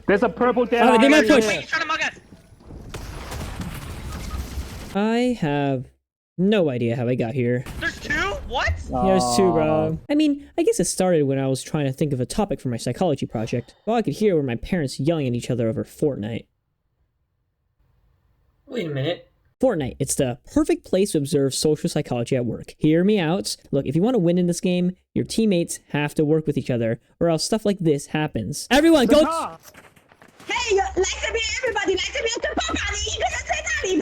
There's a purple dead. Oh, they might push. Wait, he's trying to mug us. I have no idea how I got here. There's two? What? There's two, bro. I mean, I guess it started when I was trying to think of a topic for my psychology project. All I could hear were my parents yelling at each other over Fortnite. Wait a minute. Fortnite, it's the perfect place to observe social psychology at work. Hear me out. Look, if you want to win in this game, your teammates have to work with each other, or else stuff like this happens. Everyone, go! Hey, 来这边 everybody 来这边跟爸爸，你一个人在那里，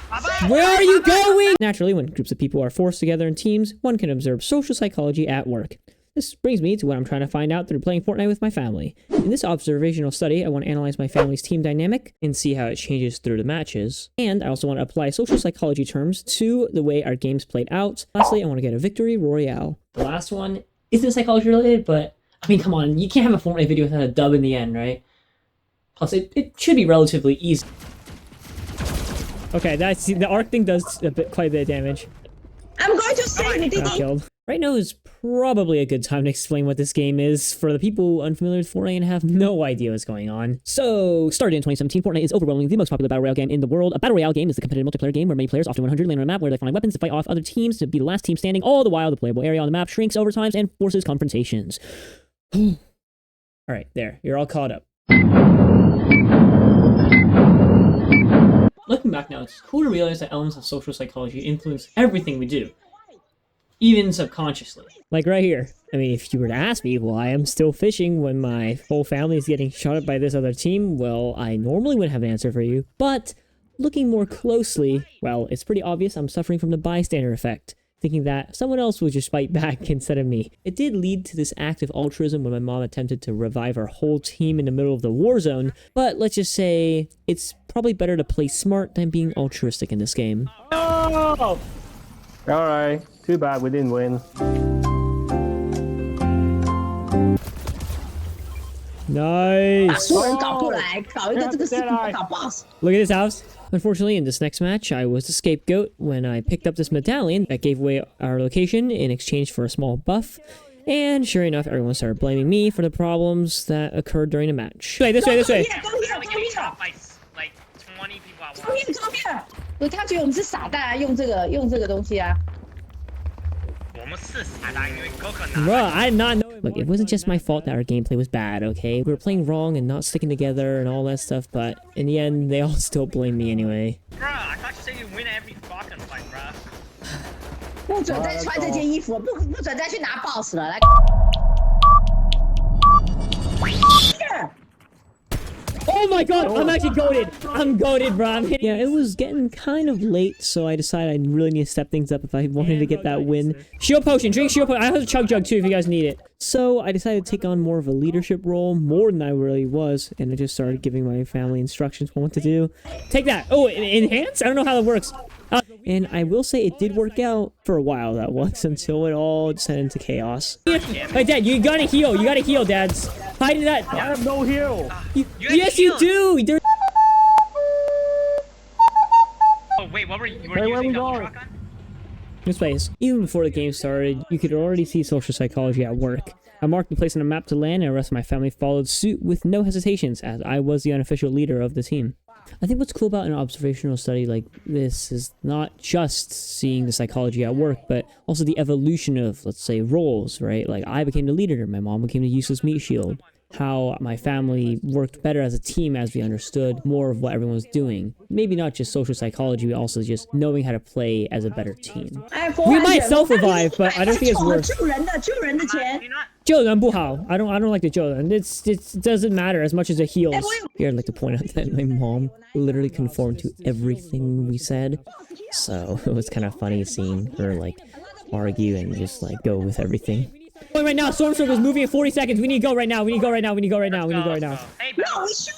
爸爸。 Where are you going? Naturally, when groups of people are forced together in teams, one can observe social psychology at work. This brings me to what I'm trying to find out through playing Fortnite with my family. In this observational study, I want to analyze my family's team dynamic and see how it changes through the matches. And I also want to apply social psychology terms to the way our games played out. Lastly, I want to get a victory royale. The last one isn't psychology related, but I mean, come on, you can't have a Fortnite video without a dub in the end, right? Plus, it should be relatively easy. Okay, that's the arc thing does quite a bit of damage. I'm going to save you, Got killed. Right now is probably a good time to explain what this game is for the people unfamiliar with Fortnite and have no idea what's going on. So, started in 2017, Fortnite is overwhelmingly the most popular battle royale game in the world. A battle royale game is a competitive multiplayer game where many players, often 100, land on a map where they find weapons to fight off other teams to be the last team standing. All the while, the playable area on the map shrinks over time and forces confrontations. Alright, there. You're all caught up. Looking back now, it's cool to realize that elements of social psychology influence everything we do. Even subconsciously. Like right here. I mean, if you were to ask me why I'm still fishing when my whole family is getting shot at by this other team, well, I normally wouldn't have an answer for you. But looking more closely, well, it's pretty obvious I'm suffering from the bystander effect, thinking that someone else would just fight back instead of me. It did lead to this act of altruism when my mom attempted to revive our whole team in the middle of the war zone, but let's just say it's probably better to play smart than being altruistic in this game. Oh! Alright, too bad we didn't win. Nice! Look at this house. Unfortunately, in this next match, I was the scapegoat when I picked up this medallion that gave away our location in exchange for a small buff. And sure enough, everyone started blaming me for the problems that occurred during the match. This way, this way. Like 20 people at once. 照片，他觉得我们是傻蛋啊，用这个东西啊。Bruh, I did not know. Look, it wasn't just my fault that our gameplay was bad, okay? We were playing wrong and not sticking together and all that stuff, but in the end, they all still blame me anyway. Bruh, I thought you said you win every fucking fight, bruh. 不准再穿这件衣服，不准再去拿 boss 了，来。Oh my god, I'm actually goated. I'm goated, bro. Yeah, it was getting kind of late, so I decided I really need to step things up if I wanted to get that win. Shield potion, drink shield potion. I have a chug jug too if you guys need it. So I decided to take on more of a leadership role, more than I really was, and I just started giving my family instructions on what to do. Take that. Oh, enhance? I don't know how that works. And I will say it did work out for a while that once until it all descended into chaos. Hey, Dad, you gotta heal. You gotta heal, Dads. Fight that. I have no heal. Yes, you do. Oh, wait, what were you using double shotgun? This place. Even before the game started, you could already see social psychology at work. I marked the place on a map to land, and the rest of my family followed suit with no hesitations, as I was the unofficial leader of the team. I think what's cool about an observational study like this is not just seeing the psychology at work, but also the evolution of, let's say, roles, right? Like, I became the leader, my mom became the useless meat shield. How my family worked better as a team as we understood more of what everyone was doing. Maybe not just social psychology, but also just knowing how to play as a better team. We might self-revive, but I don't think it's worth. 救人不好. I don't like the 救人. It doesn't matter as much as it heals. Here, I'd like to point out that my mom literally conformed to everything we said. So it was kind of funny seeing her like argue and just like go with everything. Right now, Storm Circle's moving in 40 seconds. We need to go right now. We need to go right now. We need to go right now. We need to go right now. Hey, No, we shoot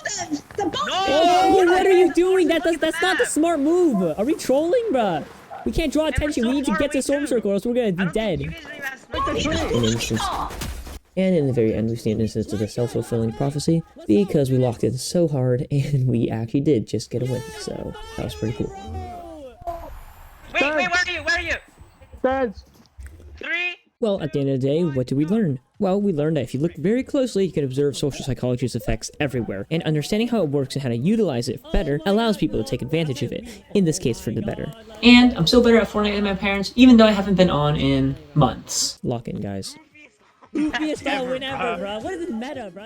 the boss. Oh, what are you doing? That's not the smart move. Are we trolling, bruh? We can't draw attention. We need to get to Storm Circle or else we're gonna be dead. And in the very end, we see an instance of the self-fulfilling prophecy because we locked in so hard and we actually did just get a win. So that was pretty cool. Wait, where are you? Dads. 3. Well, at the end of the day, what did we learn? Well, we learned that if you look very closely, you can observe social psychology's effects everywhere, and understanding how it works and how to utilize it better allows people to take advantage of it, in this case for the better. And I'm still better at Fortnite than my parents, even though I haven't been on in months. Lock in, guys. Goofiest Goofiest win ever, bro. What is this meta, bro?